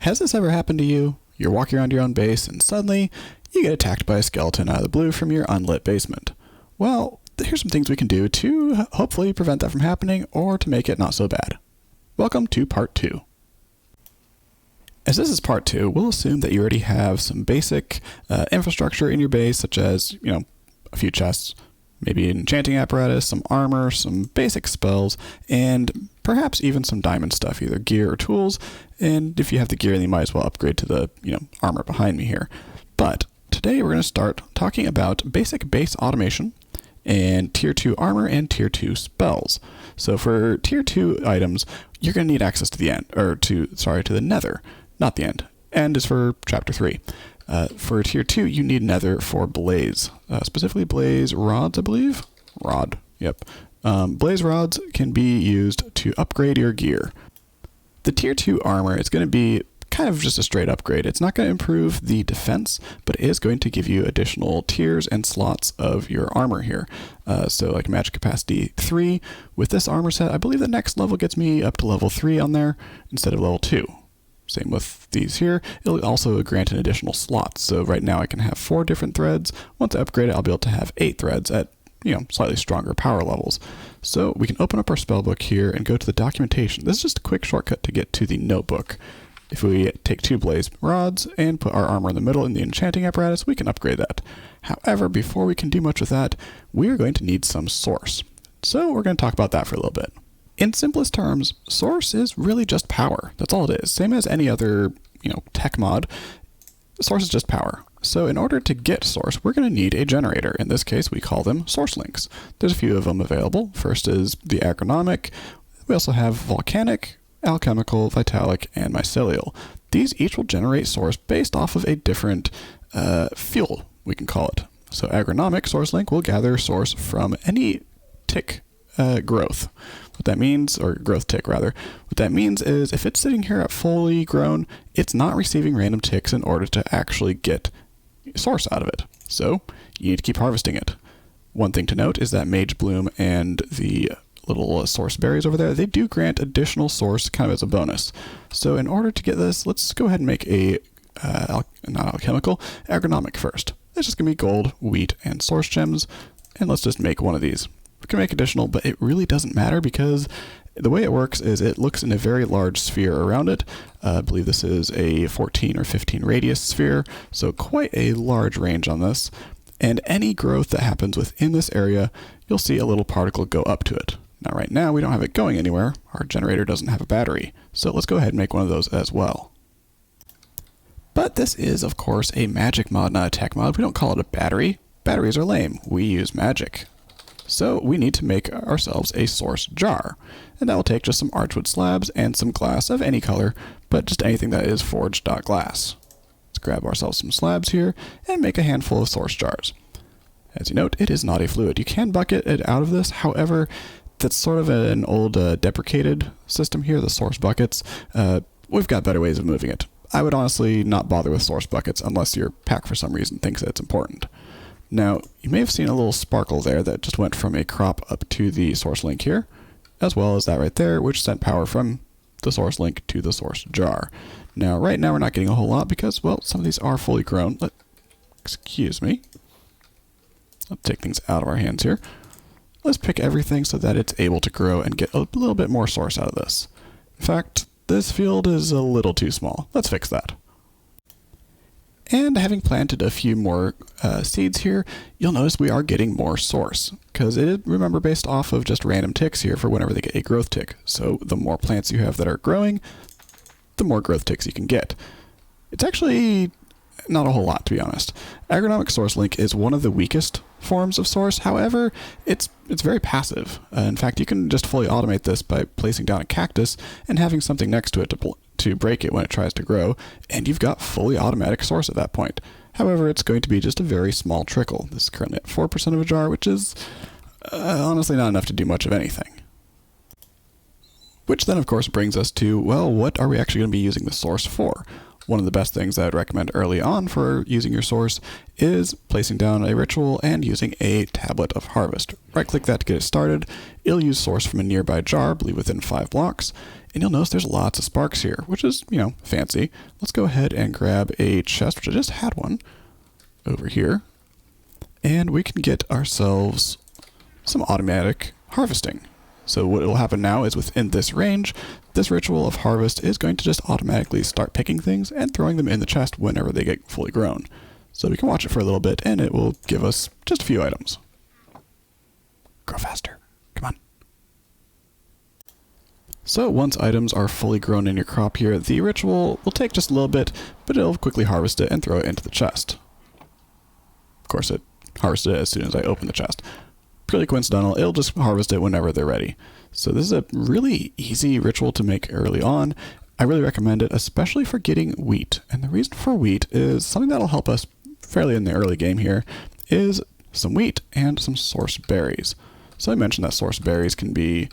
Has this ever happened to you? You're walking around your own base and suddenly you get attacked by a skeleton out of the blue from your unlit basement. Well, here's some things we can do to hopefully prevent that from happening or to make it not so bad. Welcome to part 2. As this is part 2, we'll assume that you already have some basic infrastructure in your base, such as, a few chests, maybe an enchanting apparatus, some armor, some basic spells, and perhaps even some diamond stuff, either gear or tools. And if you have the gear, then you might as well upgrade to the, armor behind me here. But today we're going to start talking about basic base automation and tier 2 armor and tier 2 spells. So for tier 2 items, you're going to need access to the end, to the Nether, not the end. End is for chapter 3. For tier 2, you need Nether for blaze, specifically blaze rods, I believe. Yep. Blaze rods can be used to upgrade your gear. The tier 2 armor is going to be kind of just a straight upgrade. It's not going to improve the defense, but it is going to give you additional tiers and slots of your armor here. So like magic capacity 3 with this armor set, I believe the next level gets me up to level 3 on there instead of level 2. Same with these here. It'll also grant an additional slot. So right now I can have 4 different threads. Once I upgrade it, I'll be able to have 8 threads at slightly stronger power levels. So we can open up our spellbook here and go to the documentation. This is just a quick shortcut to get to the notebook. If we take 2 blaze rods and put our armor in the middle in the enchanting apparatus, we can upgrade that. However, before we can do much with that, we are going to need some source. So we're going to talk about that for a little bit. In simplest terms, source is really just power. That's all it is. Same as any other, tech mod, source is just power. So in order to get source, we're going to need a generator. In this case, we call them source links. There's a few of them available. First is the agronomic. We also have volcanic, alchemical, vitalic, and mycelial. These each will generate source based off of a different fuel, we can call it. So agronomic source link will gather source from any tick growth. What that means, or growth tick rather, what that means is if it's sitting here at fully grown, it's not receiving random ticks in order to actually get source out of it. So you need to keep harvesting it. One thing to note is that Mage Bloom and the little source berries over there, they do grant additional source kind of as a bonus. So in order to get this, let's go ahead and make a, not alchemical, agronomic first. It's just going to be gold, wheat, and source gems. And let's just make one of these. We can make additional, but it really doesn't matter because the way it works is it looks in a very large sphere around it. I believe this is a 14 or 15 radius sphere, so quite a large range on this. And any growth that happens within this area, you'll see a little particle go up to it. Now right now we don't have it going anywhere. Our generator doesn't have a battery, so let's go ahead and make one of those as well. But this is of course a magic mod, not a tech mod. We don't call it a battery. Batteries are lame. We use magic. So we need to make ourselves a source jar, and that will take just some archwood slabs and some glass of any color, but just anything that is forged.glass. Let's grab ourselves some slabs here and make a handful of source jars. As you note, it is not a fluid. You can bucket it out of this, however, that's sort of an old deprecated system here, the source buckets. We've got better ways of moving it. I would honestly not bother with source buckets unless your pack for some reason thinks that it's important. Now, you may have seen a little sparkle there that just went from a crop up to the source link here, as well as that right there, which sent power from the source link to the source jar. Now, right now we're not getting a whole lot because, well, some of these are fully grown. Excuse me. Let's take things out of our hands here. Let's pick everything so that it's able to grow and get a little bit more source out of this. In fact, this field is a little too small. Let's fix that. And having planted a few more seeds here, you'll notice we are getting more source, because it is, remember, based off of just random ticks here for whenever they get a growth tick. So the more plants you have that are growing, the more growth ticks you can get. It's actually not a whole lot, to be honest. Agronomic source link is one of the weakest forms of source. However, it's very passive. In fact, you can just fully automate this by placing down a cactus and having something next to it to break it when it tries to grow, and you've got fully automatic source at that point. However, it's going to be just a very small trickle. This is currently at 4% of a jar, which is honestly not enough to do much of anything. Which then, of course, brings us to, well, what are we actually going to be using the source for? One of the best things that I'd recommend early on for using your source is placing down a ritual and using a tablet of harvest. Right-click that to get it started. It'll use source from a nearby jar, I believe within 5 blocks, And you'll notice there's lots of sparks here, which is, fancy. Let's go ahead and grab a chest, which I just had one over here. And we can get ourselves some automatic harvesting. So what will happen now is within this range, this ritual of harvest is going to just automatically start picking things and throwing them in the chest whenever they get fully grown. So we can watch it for a little bit and it will give us just a few items. Grow faster. Come on. So once items are fully grown in your crop here, the ritual will take just a little bit, but it'll quickly harvest it and throw it into the chest. Of course, it harvested it as soon as I opened the chest. Purely coincidental, it'll just harvest it whenever they're ready. So this is a really easy ritual to make early on. I really recommend it, especially for getting wheat. And the reason for wheat is something that'll help us fairly in the early game here is some wheat and some source berries. So I mentioned that source berries can be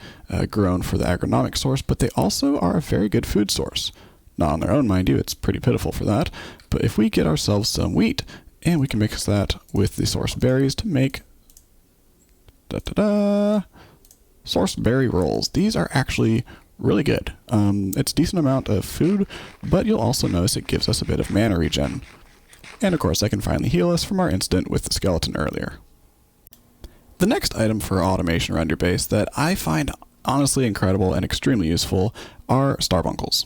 grown for the agronomic source, but they also are a very good food source. Not on their own, mind you, it's pretty pitiful for that. But if we get ourselves some wheat, and we can mix that with the source berries to make source berry rolls. These are actually really good. It's a decent amount of food, but you'll also notice it gives us a bit of mana regen. And of course, that can finally heal us from our incident with the skeleton earlier. The next item for automation around your base that I find honestly incredible and extremely useful are starbuncles.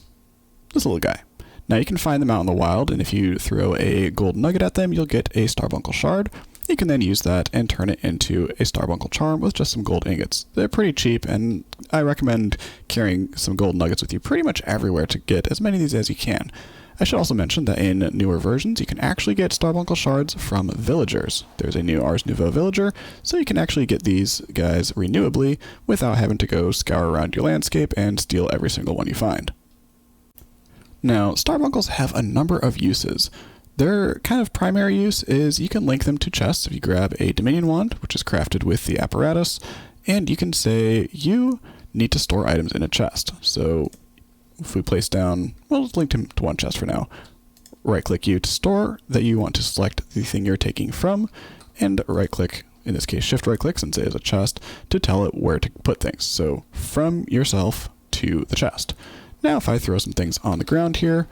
This little guy. Now you can find them out in the wild, and if you throw a gold nugget at them, you'll get a starbuncle shard. You can then use that and turn it into a starbuncle charm with just some gold ingots. They're pretty cheap, and I recommend carrying some gold nuggets with you pretty much everywhere to get as many of these as you can. I should also mention that in newer versions, you can actually get starbuncle shards from villagers. There's a new Ars Nouveau villager, so you can actually get these guys renewably without having to go scour around your landscape and steal every single one you find. Now, starbuncles have a number of uses. Their kind of primary use is you can link them to chests if you grab a Dominion wand, which is crafted with the apparatus, and you can say you need to store items in a chest. So if we place down, well, let's link them to one chest for now. Right-click you to store that you want to select the thing you're taking from, and right-click, in this case shift right-click since it is a chest, to tell it where to put things. So from yourself to the chest. Now if I throw some things on the ground here,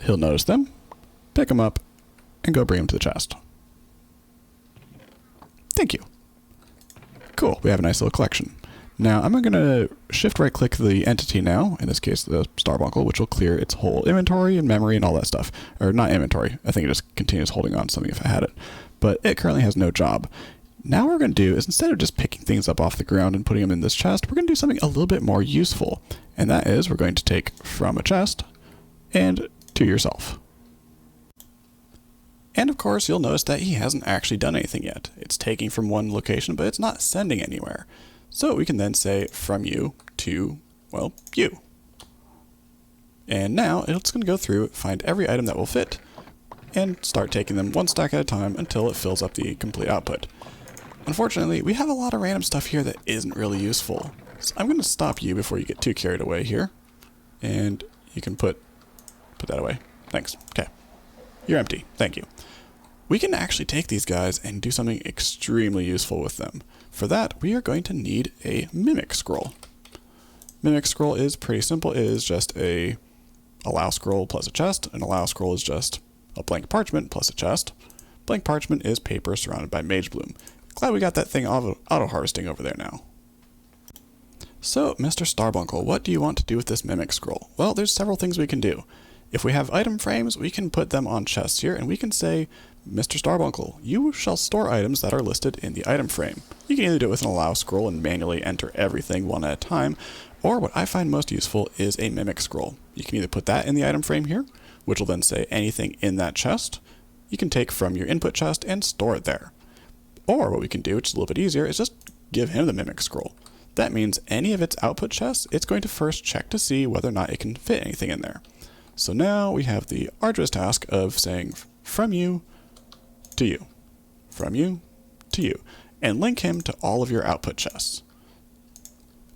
he'll notice them, pick them up, and go bring them to the chest. Thank you. Cool, we have a nice little collection. Now I'm going to shift right click the entity now, in this case the Starbuncle, which will clear its whole inventory and memory and all that stuff. Or not inventory, I think it just continues holding on to something if I had it. But it currently has no job. Now what we're going to do is instead of just picking things up off the ground and putting them in this chest, we're going to do something a little bit more useful. And that is we're going to take from a chest and to yourself. And of course you'll notice that he hasn't actually done anything yet. It's taking from one location, but it's not sending anywhere. So we can then say from you to, well, you. And now it's going to go through, find every item that will fit, and start taking them one stack at a time until it fills up the complete output. Unfortunately, we have a lot of random stuff here that isn't really useful. So I'm going to stop you before you get too carried away here. And you can put that away. Thanks. Okay. You're empty. Thank you. We can actually take these guys and do something extremely useful with them. For that, we are going to need a mimic scroll. Mimic scroll is pretty simple. It is just a allow scroll plus a chest. An allow scroll is just a blank parchment plus a chest. Blank parchment is paper surrounded by mage bloom. Glad we got that thing auto-harvesting over there now. So, Mr. Starbuncle, what do you want to do with this mimic scroll? Well, there's several things we can do. If we have item frames, we can put them on chests here, and we can say, Mr. Starbuncle, you shall store items that are listed in the item frame. You can either do it with an allow scroll and manually enter everything one at a time, or what I find most useful is a mimic scroll. You can either put that in the item frame here, which will then say anything in that chest. You can take from your input chest and store it there. Or what we can do, which is a little bit easier, is just give him the mimic scroll. That means any of its output chests, it's going to first check to see whether or not it can fit anything in there. So now we have the arduous task of saying from you to you, from you to you, and link him to all of your output chests.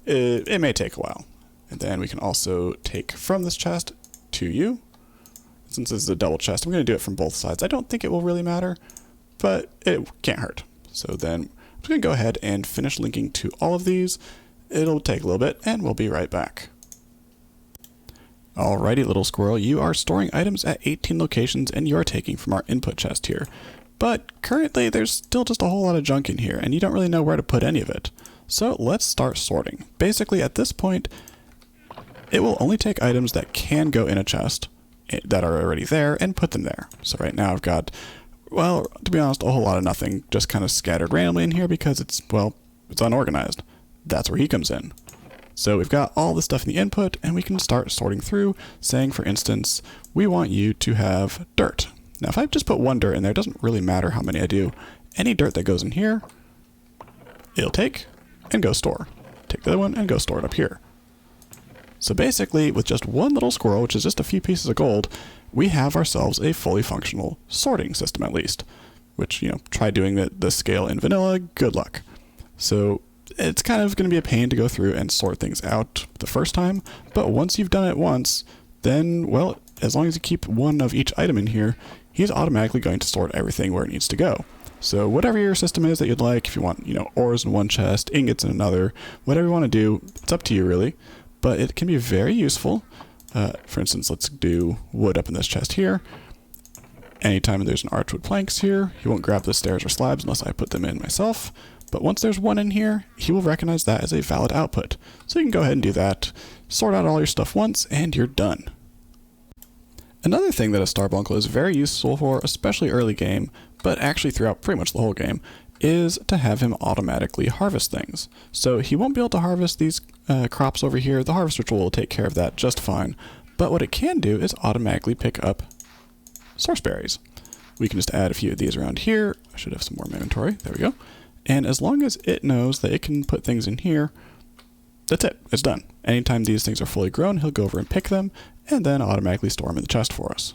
It may take a while. And then we can also take from this chest to you. Since this is a double chest, I'm going to do it from both sides. I don't think it will really matter, but it can't hurt. So then I'm going to go ahead and finish linking to all of these. It'll take a little bit, and we'll be right back. Alrighty, little squirrel, you are storing items at 18 locations and you are taking from our input chest here. But currently there's still just a whole lot of junk in here and you don't really know where to put any of it. So let's start sorting. Basically at this point, it will only take items that can go in a chest that are already there and put them there. So right now I've got, well, to be honest, a whole lot of nothing just kind of scattered randomly in here because it's, well, it's unorganized. That's where he comes in. So we've got all the stuff in the input and we can start sorting through, saying, for instance, we want you to have dirt. Now, if I just put one dirt in there, it doesn't really matter how many I do. Any dirt that goes in here, it'll take and go store. Take the other one and go store it up here. So basically, with just one little squirrel, which is just a few pieces of gold, we have ourselves a fully functional sorting system at least. Which, try doing the scale in vanilla, good luck. So it's kind of going to be a pain to go through and sort things out the first time, but once you've done it once, then, well, as long as you keep one of each item in here, he's automatically going to sort everything where it needs to go. So whatever your system is that you'd like, if you want, ores in one chest, ingots in another, whatever you want to do, it's up to you really, but it can be very useful. For instance, let's do wood up in this chest here. Anytime there's an archwood planks here, he won't grab the stairs or slabs unless I put them in myself. But once there's one in here, he will recognize that as a valid output. So you can go ahead and do that, sort out all your stuff once, and you're done. Another thing that a Starbuncle is very useful for, especially early game, but actually throughout pretty much the whole game, is to have him automatically harvest things. So he won't be able to harvest these crops over here. The harvest ritual will take care of that just fine. But what it can do is automatically pick up source berries. We can just add a few of these around here. I should have some more in my inventory. There we go. And as long as it knows that it can put things in here, that's it. It's done. Anytime these things are fully grown, he'll go over and pick them, and then automatically store them in the chest for us.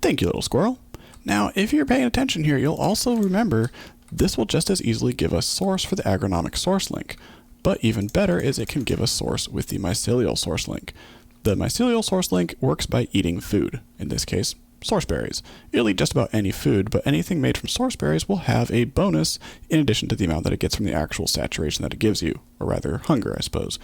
Thank you, little squirrel. Now, if you're paying attention here, you'll also remember this will just as easily give us source for the agronomic source link. But even better is it can give us source with the mycelial source link. The mycelial source link works by eating food, in this case, source berries. It'll eat just about any food, but anything made from source berries will have a bonus in addition to the amount that it gets from the actual saturation that it gives you, or rather hunger, I suppose.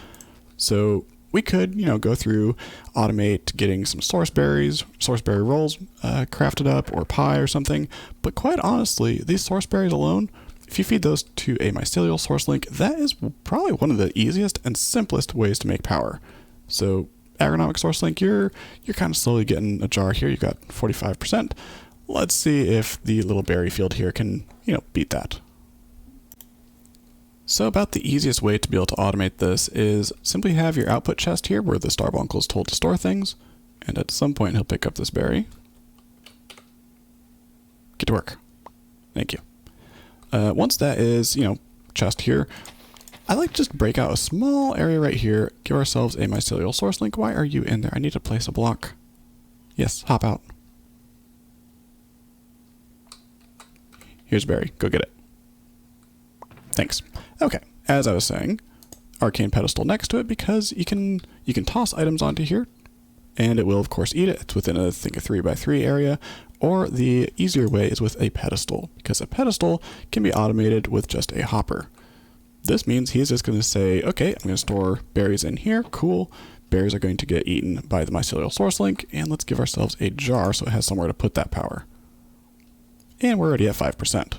So we could, go through, automate getting some source berry rolls crafted up, or pie or something, but quite honestly, these source berries alone, if you feed those to a mycelial source link, that is probably one of the easiest and simplest ways to make power. So agronomic source link, you're kind of slowly getting a jar here. You've got 45%. Let's see if the little berry field here can, beat that. So about the easiest way to be able to automate this is simply have your output chest here where the Starbuncle is told to store things, and at some point he'll pick up this berry. Get to work. Thank you. Once that is, chest here, I like to just break out a small area right here, give ourselves a mycelial source link. Why are you in there? I need to place a block. Yes, hop out. Here's a berry. Go get it. Thanks. Okay, as I was saying, arcane pedestal next to it because you can toss items onto here, and it will of course eat it. It's within a 3x3 area, or the easier way is with a pedestal, because a pedestal can be automated with just a hopper. This means he's just going to say, okay, I'm going to store berries in here. Cool. Berries are going to get eaten by the mycelial source link, and let's give ourselves a jar so it has somewhere to put that power. And we're already at 5%.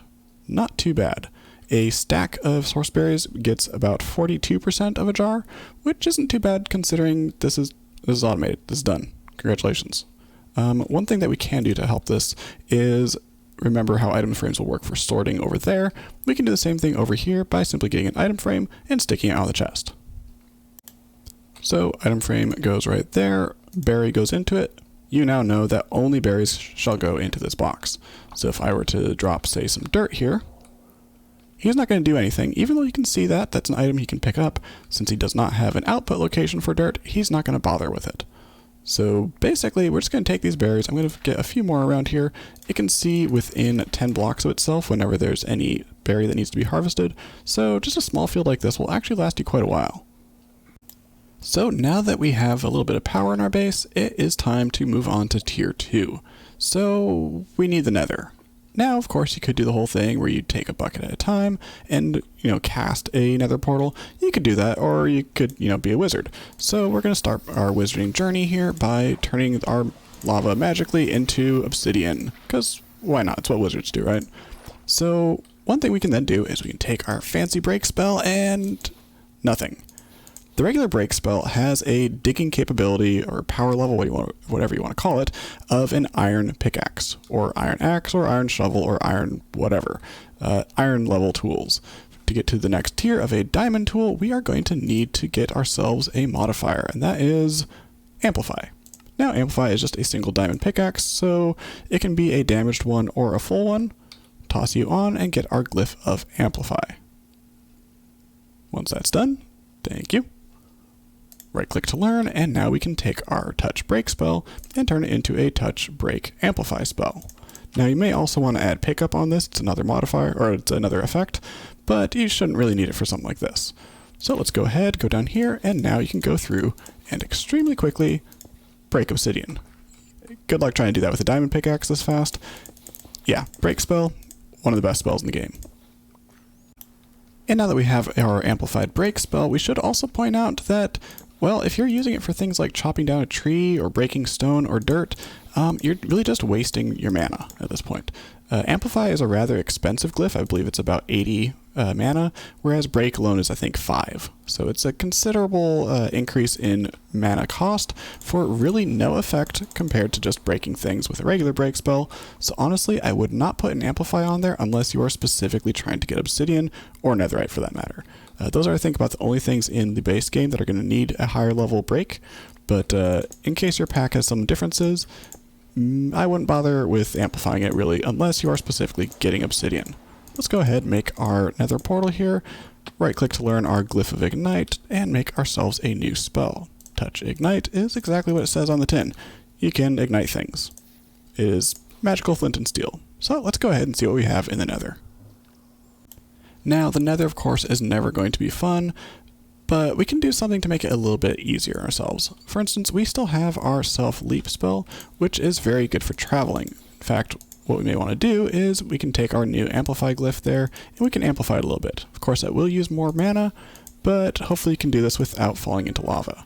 Not too bad. A stack of source berries gets about 42% of a jar, which isn't too bad considering this is automated. This is done. Congratulations. One thing that we can do to help this is remember how item frames will work for sorting over there. We can do the same thing over here by simply getting an item frame and sticking it out of the chest. So item frame goes right there, berry goes into it. You now know that only berries shall go into this box. So if I were to drop, say, some dirt here, he's not going to do anything. Even though you can see that that's an item he can pick up, since he does not have an output location for dirt, he's not going to bother with it. So basically, we're just going to take these berries. I'm going to get a few more around here. It can see within 10 blocks of itself whenever there's any berry that needs to be harvested. So just a small field like this will actually last you quite a while. So now that we have a little bit of power in our base, it is time to move on to tier 2. So we need the Nether. Now, of course, you could do the whole thing where you take a bucket at a time and, cast a nether portal. You could do that, or you could, be a wizard. So we're going to start our wizarding journey here by turning our lava magically into obsidian, because why not? It's what wizards do, right? So one thing we can then do is we can take our fancy break spell and nothing. The regular break spell has a digging capability or power level, whatever you want to call it, of an iron pickaxe or iron axe or iron shovel or iron whatever, iron level tools. To get to the next tier of a diamond tool, we are going to need to get ourselves a modifier, and that is amplify. Now, amplify is just a single diamond pickaxe, so it can be a damaged one or a full one. Toss you on and get our glyph of amplify. Once that's done, thank you. Right click to learn, and now we can take our touch break spell and turn it into a touch break amplify spell. Now you may also want to add pickup on this. It's another modifier, or it's another effect, but you shouldn't really need it for something like this. So let's go ahead, go down here, and now you can go through and extremely quickly break obsidian. Good luck trying to do that with a diamond pickaxe this fast. Yeah, break spell, one of the best spells in the game. And now that we have our amplified break spell, we should also point out that, well, if you're using it for things like chopping down a tree or breaking stone or dirt, you're really just wasting your mana at this point. Amplify is a rather expensive glyph. I believe it's about 80 mana, whereas break alone is, I think, 5. So it's a considerable increase in mana cost for really no effect compared to just breaking things with a regular break spell. So honestly, I would not put an amplify on there unless you are specifically trying to get obsidian or netherite for that matter. Those are, I think, about the only things in the base game that are going to need a higher level break, but in case your pack has some differences, I wouldn't bother with amplifying it really unless you are specifically getting obsidian. Let's go ahead and make our nether portal here, right click to learn our glyph of ignite, and make ourselves a new spell. Touch ignite is exactly what it says on the tin. You can ignite things. It is magical flint and steel. So let's go ahead and see what we have in the nether. Now, the nether, of course, is never going to be fun, but we can do something to make it a little bit easier ourselves. For instance, we still have our self-leap spell, which is very good for traveling. In fact, what we may want to do is we can take our new amplify glyph there, and we can amplify it a little bit. Of course, that will use more mana, but hopefully you can do this without falling into lava.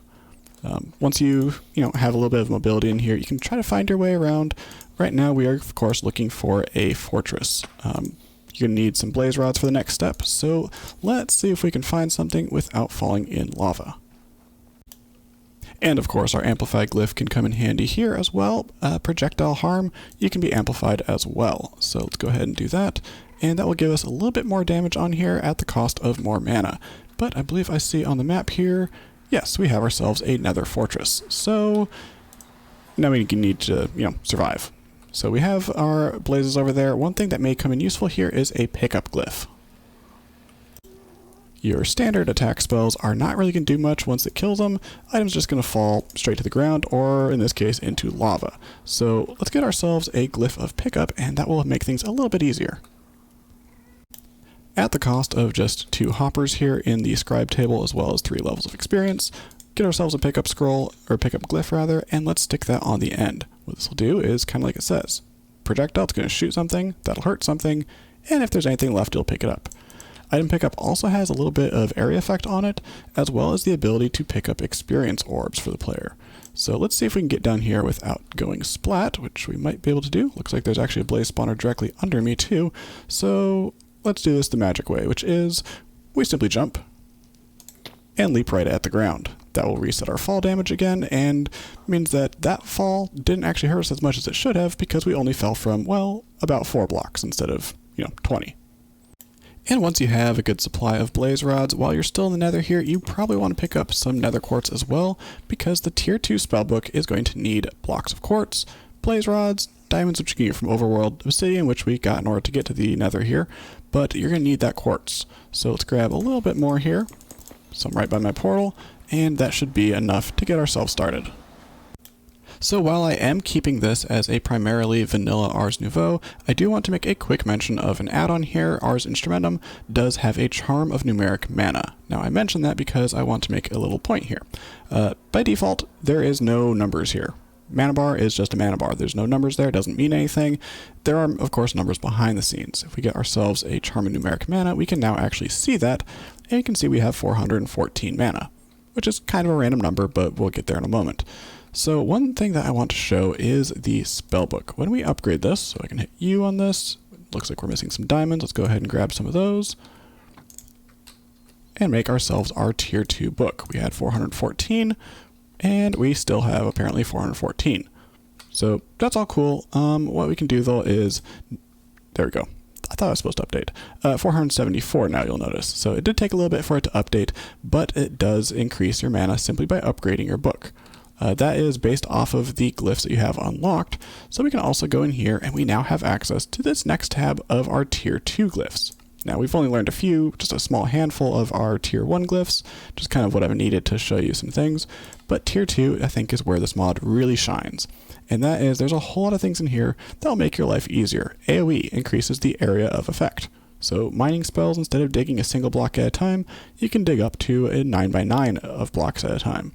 Once you have a little bit of mobility in here, you can try to find your way around. Right now, we are, of course, looking for a fortress. You're going to need some blaze rods for the next step, so let's see if we can find something without falling in lava. And of course, our amplified glyph can come in handy here as well. Projectile harm, you can be amplified as well. So let's go ahead and do that, and that will give us a little bit more damage on here at the cost of more mana. But I believe I see on the map here, yes, we have ourselves a nether fortress. So now we need to, survive. So we have our blazes over there. One thing that may come in useful here is a pickup glyph. Your standard attack spells are not really going to do much once it kills them. Items just going to fall straight to the ground, or in this case, into lava. So let's get ourselves a glyph of pickup, and that will make things a little bit easier. At the cost of just 2 hoppers here in the scribe table, as well as 3 levels of experience, get ourselves a pickup scroll, or pickup glyph rather, and let's stick that on the end. What this will do is kind of like it says. Projectile, it's going to shoot something, that'll hurt something, and if there's anything left, it'll pick it up. Item pickup also has a little bit of area effect on it, as well as the ability to pick up experience orbs for the player. So let's see if we can get down here without going splat, which we might be able to do. Looks like there's actually a blaze spawner directly under me too. So let's do this the magic way, which is we simply jump and leap right at the ground. That will reset our fall damage again, and means that that fall didn't actually hurt us as much as it should have, because we only fell from, well, about 4 blocks instead of, 20. And once you have a good supply of blaze rods, while you're still in the nether here, you probably want to pick up some nether quartz as well, because the tier 2 spellbook is going to need blocks of quartz, blaze rods, diamonds, which you can get from overworld, obsidian, which we got in order to get to the nether here, but you're going to need that quartz. So let's grab a little bit more here, some right by my portal, and that should be enough to get ourselves started. So while I am keeping this as a primarily vanilla Ars Nouveau, I do want to make a quick mention of an add-on here. Ars Instrumentum does have a charm of numeric mana. Now I mention that because I want to make a little point here. By default, there is no numbers here. mana bar is just a mana bar. There's no numbers there. It doesn't mean anything. There are, of course, numbers behind the scenes. If we get ourselves a Charm of Numeric Mana, we can now actually see that, and you can see we have 414 mana, which is kind of a random number, but we'll get there in a moment. So one thing that I want to show is the spellbook. When we upgrade this, so I can hit U on this, it looks like we're missing some diamonds. Let's go ahead and grab some of those and make ourselves our tier 2 book. We had 414, and we still have apparently 414. So that's all cool. What we can do though is, there we go. I thought I was supposed to update. 474 now, you'll notice. So it did take a little bit for it to update, but it does increase your mana simply by upgrading your book. That is based off of the glyphs that you have unlocked. So we can also go in here and we now have access to this next tab of our tier 2 glyphs. Now we've only learned a few, just a small handful of our tier 1 glyphs, just kind of what I've needed to show you some things. But tier 2, I think, is where this mod really shines. And that is, there's a whole lot of things in here that'll make your life easier. AoE increases the area of effect. So mining spells, instead of digging a single block at a time, you can dig up to a 9x9 of blocks at a time.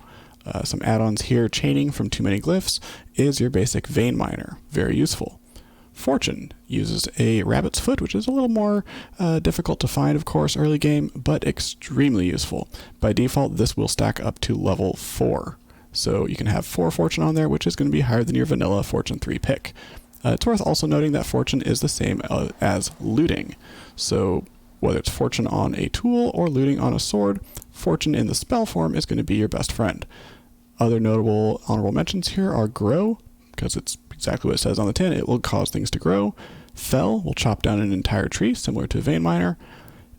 Some add-ons here, chaining from too many glyphs is your basic vein miner, very useful. Fortune uses a rabbit's foot, which is a little more difficult to find, of course, early game, but extremely useful. By default, this will stack up to level 4. So you can have 4 Fortune on there, which is going to be higher than your vanilla Fortune 3 pick. It's worth also noting that Fortune is the same as looting. So whether it's Fortune on a tool or looting on a sword, Fortune in the spell form is going to be your best friend. Other notable honorable mentions here are Grow, because it's exactly what it says on the tin. It will cause things to grow. Fell will chop down an entire tree, similar to Vein Miner.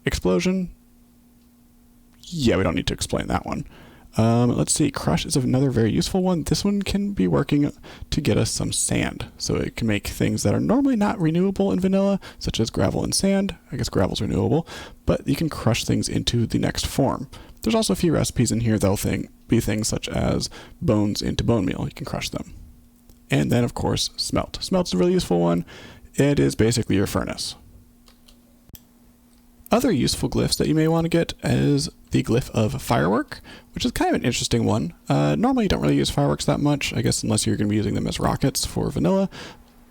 Explosion, yeah, we don't need to explain that one. Let's see, Crush is another very useful one. This one can be working to get us some sand. So it can make things that are normally not renewable in vanilla, such as gravel and sand. I guess gravel's renewable, but you can crush things into the next form. There's also a few recipes in here that'll be things such as bones into bone meal. You can crush them. And then, of course, Smelt. Smelt's a really useful one. It is basically your furnace. Other useful glyphs that you may want to get is the glyph of Firework, which is kind of an interesting one. Normally you don't really use fireworks that much, I guess, unless you're going to be using them as rockets for vanilla,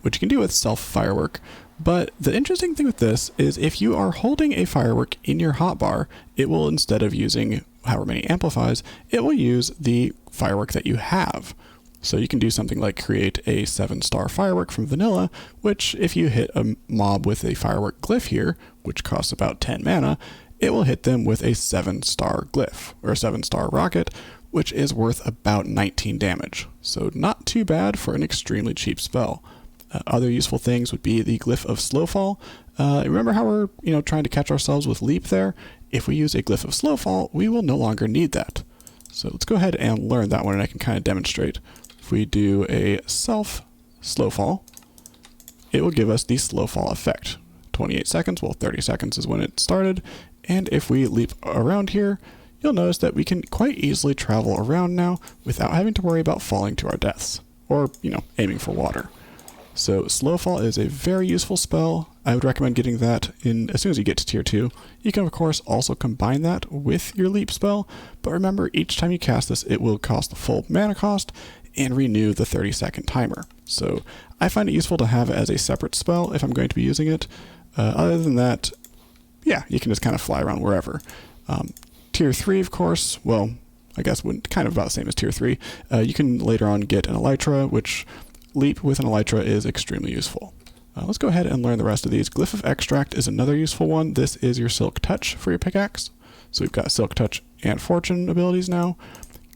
which you can do with self-firework. But the interesting thing with this is if you are holding a firework in your hotbar, it will, instead of using however many amplifies, it will use the firework that you have. So you can do something like create a 7-star firework from vanilla, which if you hit a mob with a firework glyph here, which costs about 10 mana, it will hit them with a 7-star glyph, or a 7-star rocket, which is worth about 19 damage. So not too bad for an extremely cheap spell. Other useful things would be the glyph of Slowfall. Remember how we're trying to catch ourselves with Leap there? If we use a glyph of Slowfall, we will no longer need that. So let's go ahead and learn that one, and I can kind of demonstrate. If we do a self Slowfall, it will give us the Slowfall effect. 28 seconds, well 30 seconds is when it started, and if we leap around here, you'll notice that we can quite easily travel around now without having to worry about falling to our deaths, or, aiming for water. So Slowfall is a very useful spell. I would recommend getting that in as soon as you get to tier 2. You can of course also combine that with your leap spell, but remember each time you cast this it will cost the full mana cost and renew the 30-second timer. So I find it useful to have it as a separate spell if I'm going to be using it. Other than that, yeah, you can just kind of fly around wherever. Tier 3, of course, well, I guess kind of about the same as tier 3. You can later on get an Elytra, which leap with an Elytra is extremely useful. Let's go ahead and learn the rest of these. Glyph of Extract is another useful one. This is your Silk Touch for your pickaxe. So we've got Silk Touch and Fortune abilities now.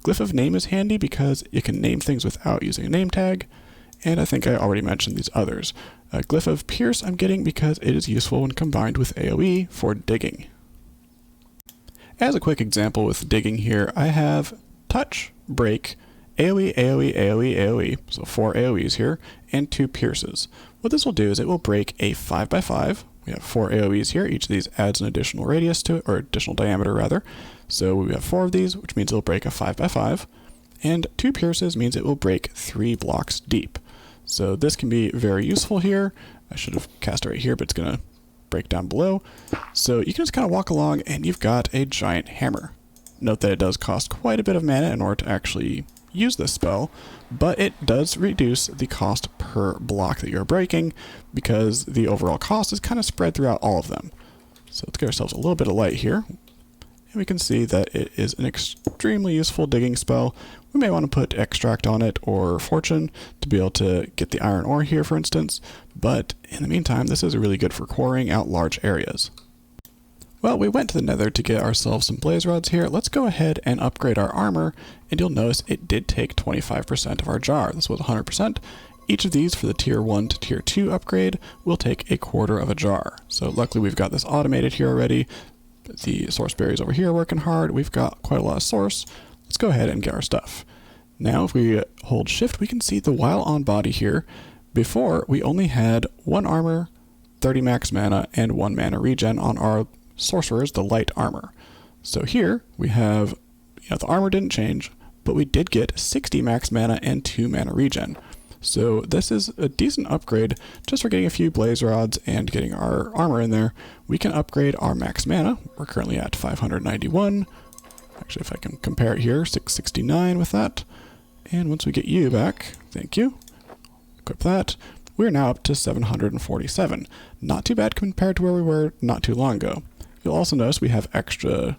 Glyph of Name is handy because you can name things without using a name tag. And I think I already mentioned these others. Glyph of Pierce I'm getting because it is useful when combined with AoE for digging. As a quick example with digging here, I have Touch, Break, AoE, AoE, AoE, AoE, so 4 AoEs here, and 2 Pierces. What this will do is it will break a 5x5. We have 4 AoEs here. Each of these adds an additional radius to it, or additional diameter rather. So we have 4 of these, which means it'll break a 5x5. And 2 Pierces means it will break 3 blocks deep. So this can be very useful here. I should have cast it right here, but it's going to break down below. So you can just kind of walk along and you've got a giant hammer. Note that it does cost quite a bit of mana in order to actually use this spell, but it does reduce the cost per block that you're breaking because the overall cost is kind of spread throughout all of them. So let's get ourselves a little bit of light here. And we can see that it is an extremely useful digging spell. We may want to put extract on it or fortune to be able to get the iron ore here, for instance. But in the meantime, this is really good for quarrying out large areas. Well, we went to the Nether to get ourselves some blaze rods here. Let's go ahead and upgrade our armor, and you'll notice it did take 25% of our jar. This was 100%. Each of these for the tier 1 to tier 2 upgrade will take a quarter of a jar. So luckily we've got this automated here already. The source berries over here are working hard. We've got quite a lot of source. Let's go ahead and get our stuff. Now if we hold shift, we can see the while on body here. Before, we only had 1 armor, 30 max mana, and 1 mana regen on our sorcerers, the light armor. So here we have, the armor didn't change, but we did get 60 max mana and 2 mana regen. So this is a decent upgrade just for getting a few blaze rods and getting our armor in there. We can upgrade our max mana. We're currently at 591. Actually, if I can compare it here, 669 with that. And once we get you back, thank you, equip that, we're now up to 747. Not too bad compared to where we were not too long ago. You'll also notice we have extra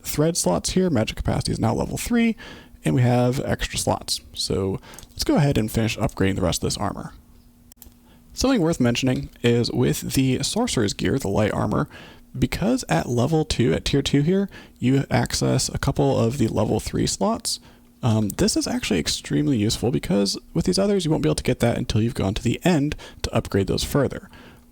thread slots here. Magic capacity is now level 3, and we have extra slots. So let's go ahead and finish upgrading the rest of this armor. Something worth mentioning is with the sorcerer's gear, the light armor, because at level 2, at tier 2 here, you access a couple of the level 3 slots. This is actually extremely useful because with these others, you won't be able to get that until you've gone to the end to upgrade those further.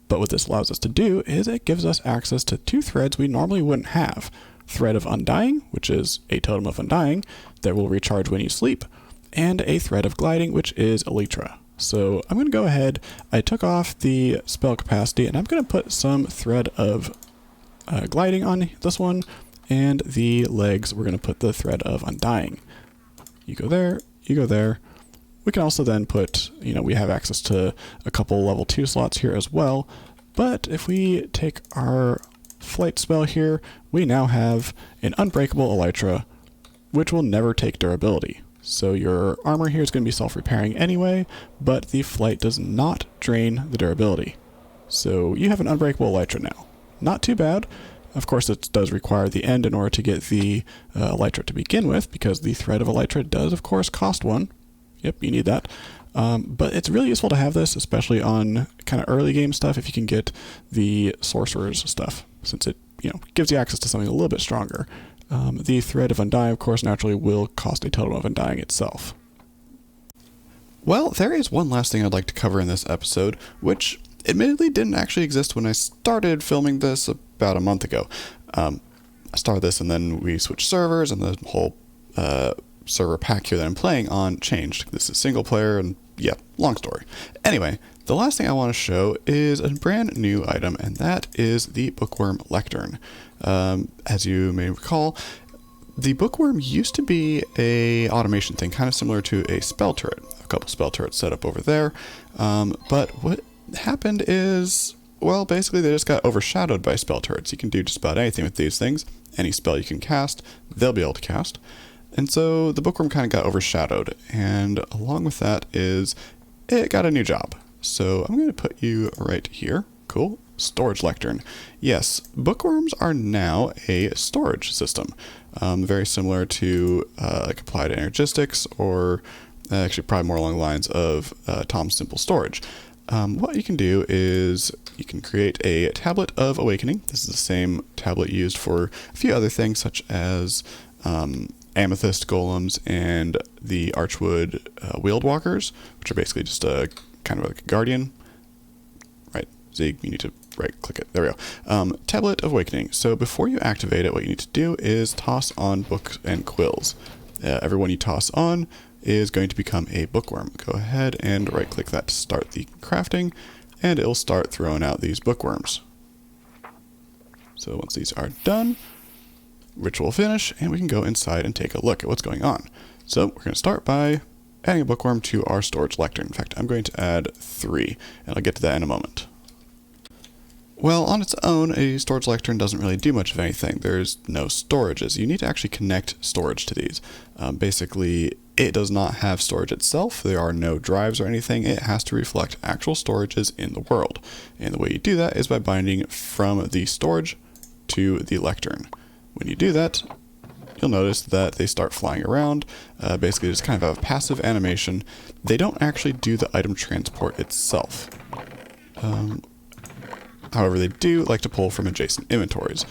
But what this allows us to do is it gives us access to 2 threads we normally wouldn't have. Thread of Undying, which is a totem of Undying that will recharge when you sleep, and a thread of Gliding, which is Elytra. So I'm going to go ahead, I took off the spell capacity, and I'm going to put some thread of Gliding on this one, and the legs, we're going to put the thread of Undying. You go there, you go there. We can also then put, we have access to a couple level 2 slots here as well. But if we take our flight spell here, we now have an unbreakable elytra, which will never take durability. So your armor here is going to be self-repairing anyway, but the flight does not drain the durability. So you have an unbreakable elytra now. Not too bad. Of course, it does require the end in order to get the elytra to begin with, because the thread of elytra does, of course, cost 1. Yep, you need that. But it's really useful to have this, especially on kind of early game stuff, if you can get the sorcerer's stuff, since it gives you access to something a little bit stronger. The thread of Undying, of course, naturally will cost a totem of Undying itself. Well, there is one last thing I'd like to cover in this episode, which admittedly didn't actually exist when I started filming this about a month ago. I started this and then we switched servers, and the whole server pack here that I'm playing on changed. This is single player, and yeah, long story. Anyway, the last thing I want to show is a brand new item, and that is the Bookworm lectern. As you may recall, the Bookworm used to be a automation thing, kind of similar to a spell turret. A couple spell turrets set up over there, but what happened is, well, basically they just got overshadowed by spell turrets. You can do just about anything with these things. Any spell you can cast, they'll be able to cast. And so the Bookworm kind of got overshadowed, and along with that is it got a new job. So I'm going to put you right here. Cool. Storage lectern. Yes, bookworms are now a storage system, very similar to like applied energistics, or actually probably more along the lines of Tom's Simple Storage. What you can do is you can create a tablet of awakening. This is the same tablet used for a few other things, such as amethyst golems and the archwood wheeled walkers, which are basically just a kind of like a guardian. Right, Zig, you need to right click it. There we go. Tablet of awakening. So before you activate it, what you need to do is toss on books and quills. Every one you toss on is going to become a bookworm. Go ahead and right click that to start the crafting, and it'll start throwing out these bookworms. So once these are done, ritual finish, and we can go inside and take a look at what's going on. So we're going to start by adding a bookworm to our storage lectern. In fact, I'm going to add 3, and I'll get to that in a moment. Well, on its own, a storage lectern doesn't really do much of anything. There's no storages. You need to actually connect storage to these. Basically, it does not have storage itself. There are no drives or anything. It has to reflect actual storages in the world. And the way you do that is by binding from the storage to the lectern. When you do that, you'll notice that they start flying around. Basically, just kind of a passive animation. They don't actually do the item transport itself. However, they do like to pull from adjacent inventories.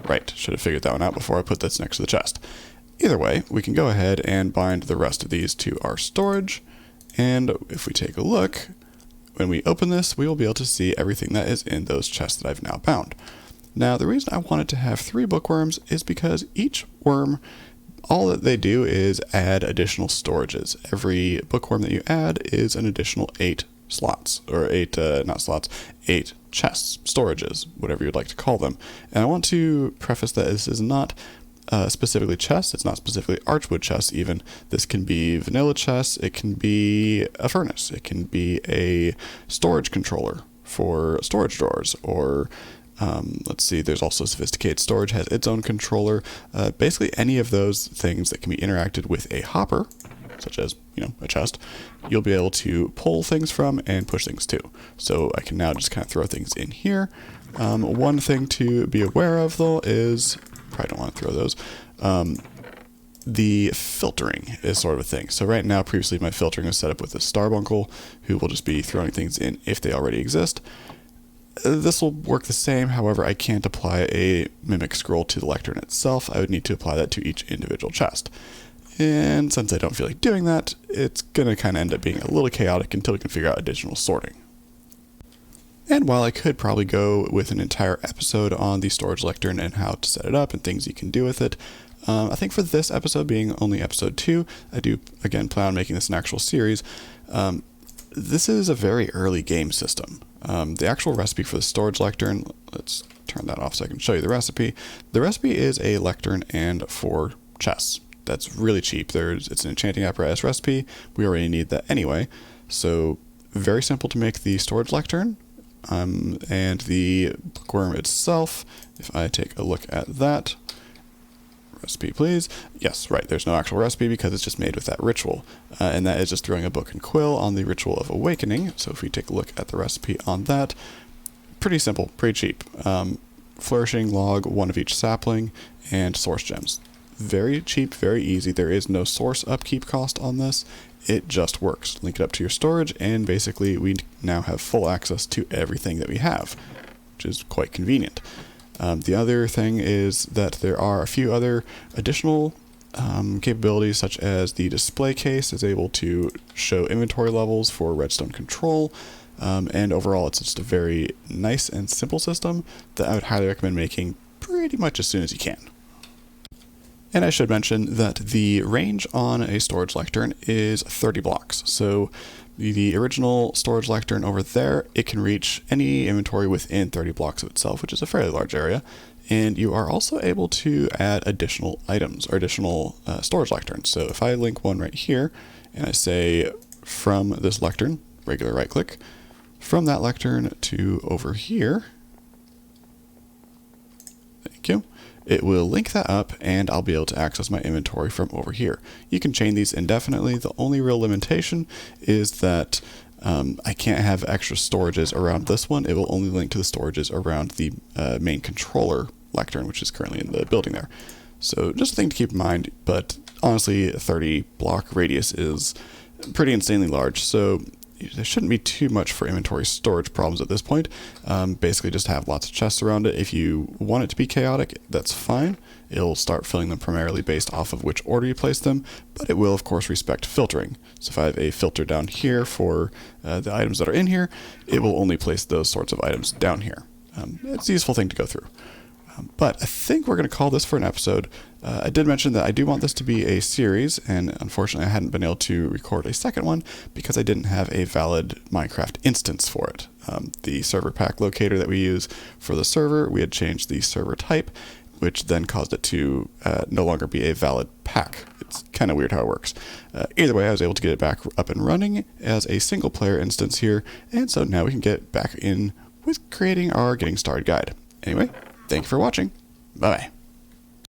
Right, should have figured that one out before I put this next to the chest. Either way, we can go ahead and bind the rest of these to our storage. And if we take a look, when we open this, we will be able to see everything that is in those chests that I've now bound. Now, the reason I wanted to have 3 bookworms is because each worm, all that they do is add additional storages. Every bookworm that you add is an additional 8 slots, or 8 chests, storages, whatever you'd like to call them. And I want to preface that this is not specifically chests, it's not specifically archwood chests even. This can be vanilla chests, it can be a furnace, it can be a storage controller for storage drawers, or let's see, there's also sophisticated storage, has its own controller. Basically any of those things that can be interacted with a hopper, such as, a chest, you'll be able to pull things from and push things to. So I can now just kind of throw things in here. One thing to be aware of, though, is, probably don't want to throw those, the filtering is sort of a thing. So right now, previously, my filtering was set up with a Starbuncle, who will just be throwing things in if they already exist. This will work the same, however, I can't apply a mimic scroll to the lectern itself. I would need to apply that to each individual chest. And since I don't feel like doing that, it's going to kind of end up being a little chaotic until we can figure out additional sorting. And while I could probably go with an entire episode on the storage lectern and how to set it up and things you can do with it, I think for this episode being only episode 2, I do, again, plan on making this an actual series. This is a very early game system. The actual recipe for the storage lectern, let's turn that off so I can show you the recipe. The recipe is a lectern and 4 chests. That's really cheap. It's an enchanting apparatus recipe. We already need that anyway. So very simple to make the storage lectern. And the bookworm itself, if I take a look at that, recipe please. Yes, right, there's no actual recipe because it's just made with that ritual. And that is just throwing a book and quill on the ritual of awakening. So if we take a look at the recipe on that, pretty simple, pretty cheap. Flourishing log, 1 of each sapling, and source gems. Very cheap, very easy. There is no source upkeep cost on this. It just works. Link it up to your storage, and basically we now have full access to everything that we have, which is quite convenient. The other thing is that there are a few other additional capabilities, such as the display case is able to show inventory levels for redstone control, and overall it's just a very nice and simple system that I would highly recommend making pretty much as soon as you can. And I should mention that the range on a storage lectern is 30 blocks. So the original storage lectern over there, it can reach any inventory within 30 blocks of itself, which is a fairly large area. And you are also able to add additional items or additional storage lecterns. So if I link one right here and I say from this lectern, regular right click, from that lectern to over here, thank you. It will link that up and I'll be able to access my inventory from over here. You can chain these indefinitely. The only real limitation is that I can't have extra storages around this one. It will only link to the storages around the main controller lectern, which is currently in the building there. So just a thing to keep in mind, but honestly, a 30 block radius is pretty insanely large. So there shouldn't be too much for inventory storage problems at this point. Basically just have lots of chests around it. If you want it to be chaotic, that's fine. It'll start filling them primarily based off of which order you place them, but it will of course respect filtering. So if I have a filter down here for the items that are in here, it will only place those sorts of items down here. It's a useful thing to go through. But I think we're going to call this for an episode. I did mention that I do want this to be a series, and unfortunately I hadn't been able to record a second one because I didn't have a valid Minecraft instance for it. The server pack locator that we use for the server, we had changed the server type, which then caused it to no longer be a valid pack. It's kind of weird how it works. Either way, I was able to get it back up and running as a single player instance here, and so now we can get back in with creating our Getting Started guide. Anyway, thank you for watching. Bye-bye.